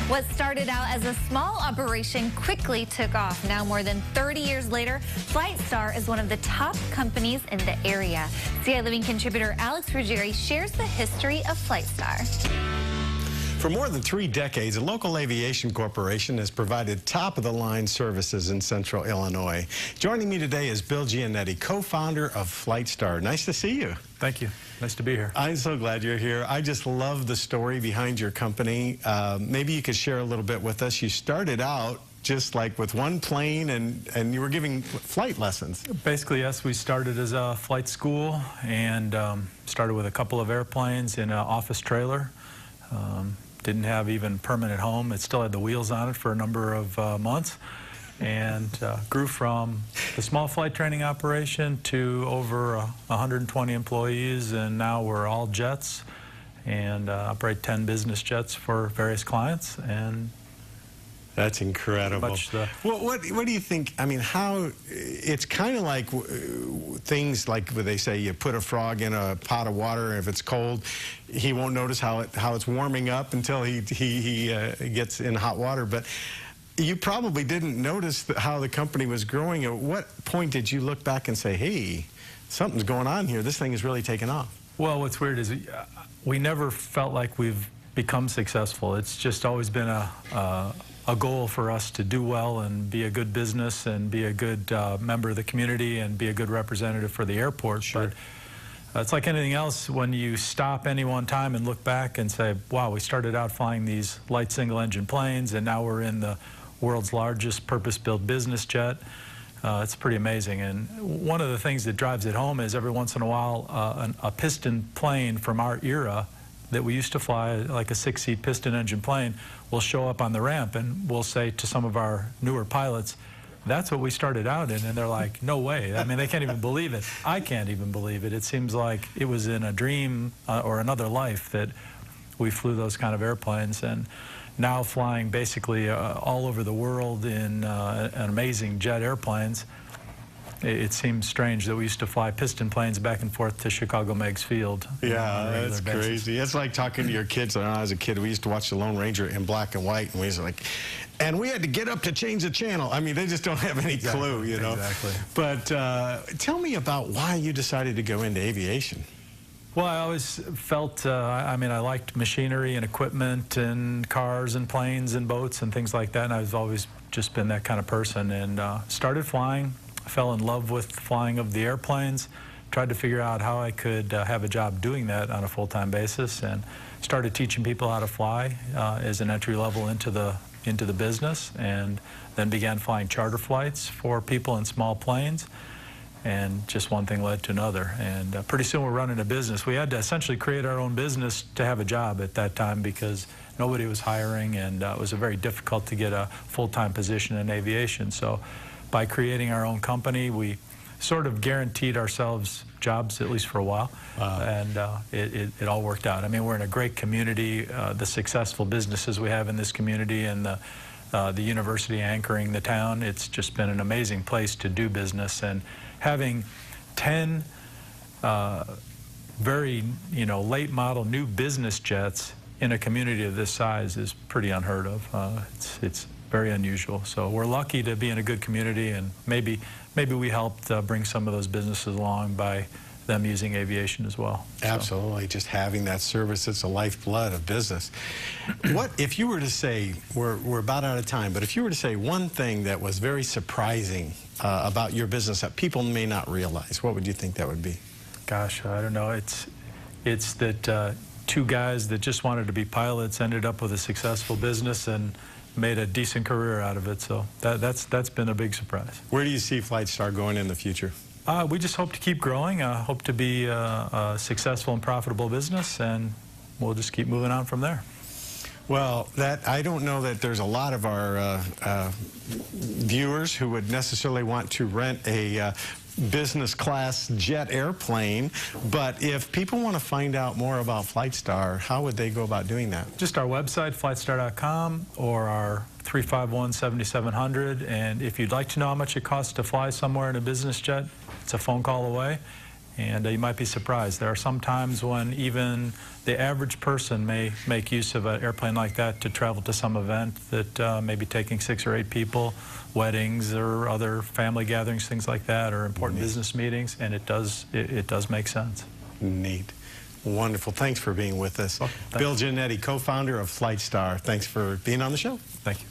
What started out as a small operation quickly took off. Now, more than 30 years later, Flightstar is one of the top companies in the area. CI Living contributor Alex Ruggieri shares the history of Flightstar. For more than 3 decades, a local aviation corporation has provided top-of-the-line services in central Illinois. Joining me today is Bill Giannetti, co-founder of Flightstar. Nice to see you. Thank you. Nice to be here. I'm so glad you're here. I just love the story behind your company. Maybe you could share a little bit with us. You started out just like with one plane and you were giving flight lessons. Basically, yes, we started as a flight school and started with a couple of airplanes in an office trailer. Didn't have even permanent home. It still had the wheels on it for a number of months, and grew from the small flight training operation to over 120 employees, and now we're all jets and operate 10 business jets for various clients. And that's incredible. Well, what do you think? I mean, how it's kind of like things like where they say you put a frog in a pot of water, and if it's cold, he won't notice how it's warming up until he gets in hot water. But you probably didn't notice how the company was growing. At what point did you look back and say, "Hey, something's going on here. This thing is really taking off"? Well, what's weird is we never felt like we've become successful. It's just always been a goal for us to do well and be a good business and be a good member of the community and be a good representative for the airport. Sure. But it's like anything else. When you stop any one time and look back and say, wow, we started out flying these light single-engine planes and now we're in the world's largest purpose-built business jet, it's pretty amazing. And one of the things that drives it home is every once in a while a piston plane from our era that we used to fly, like a 6-seat piston engine plane, will show up on the ramp, and we'll say to some of our newer pilots, that's what we started out in. And they're like, no way. I mean, they can't even believe it. I can't even believe it. It seems like it was in a dream or another life that we flew those kind of airplanes. And now flying basically all over the world in amazing jet airplanes, it seems strange that we used to fly piston planes back and forth to Chicago Meigs Field. Yeah, that's crazy. It's like talking to your kids. When I was a kid, we used to watch The Lone Ranger in black and white, and we used to like, and we had to get up to change the channel. I mean, they just don't have any clue, you know. Exactly. But tell me about why you decided to go into aviation. Well, I always felt, I mean, I liked machinery and equipment and cars and planes and boats and things like that, and I've always just been that kind of person, and started flying. Fell in love with flying of the airplanes, tried to figure out how I could have a job doing that on a full-time basis, and started teaching people how to fly as an entry level into the business, and then began flying charter flights for people in small planes, and just one thing led to another, and pretty soon we're running a business. We had to essentially create our own business to have a job at that time because nobody was hiring, and it was very difficult to get a full-time position in aviation. So by creating our own company, we sort of guaranteed ourselves jobs, at least for a while. Wow. And it all worked out. I mean, we're in a great community. The successful businesses we have in this community and the university anchoring the town, it's just been an amazing place to do business. And having 10 very, late model new business jets in a community of this size is pretty unheard of. It's very unusual. So we're lucky to be in a good community, and maybe we helped bring some of those businesses along by them using aviation as well. Absolutely, just having that service, it's the lifeblood of business. What, if you were to say, we're about out of time, but if you were to say one thing that was very surprising about your business that people may not realize, what would you think that would be? Gosh, I don't know. It's that 2 guys that just wanted to be pilots ended up with a successful business and made a decent career out of it. So that's been a big surprise. Where do you see Flightstar going in the future? We just hope to keep growing, hope to be a successful and profitable business, and we'll just keep moving on from there. Well, I don't know that there's a lot of our viewers who would necessarily want to rent a business class jet airplane, but if people want to find out more about Flightstar, how would they go about doing that? Just our website, flightstar.com, or our 351-7700, and if you'd like to know how much it costs to fly somewhere in a business jet, it's a phone call away, And you might be surprised. There are some times when even the average person may make use of an airplane like that to travel to some event that may be taking 6 or 8 people, weddings or other family gatherings, things like that, or important business meetings, and it does make sense. Neat. Wonderful. Thanks for being with us. Bill Giannetti, co-founder of Flightstar. Thanks for being on the show. Thank you.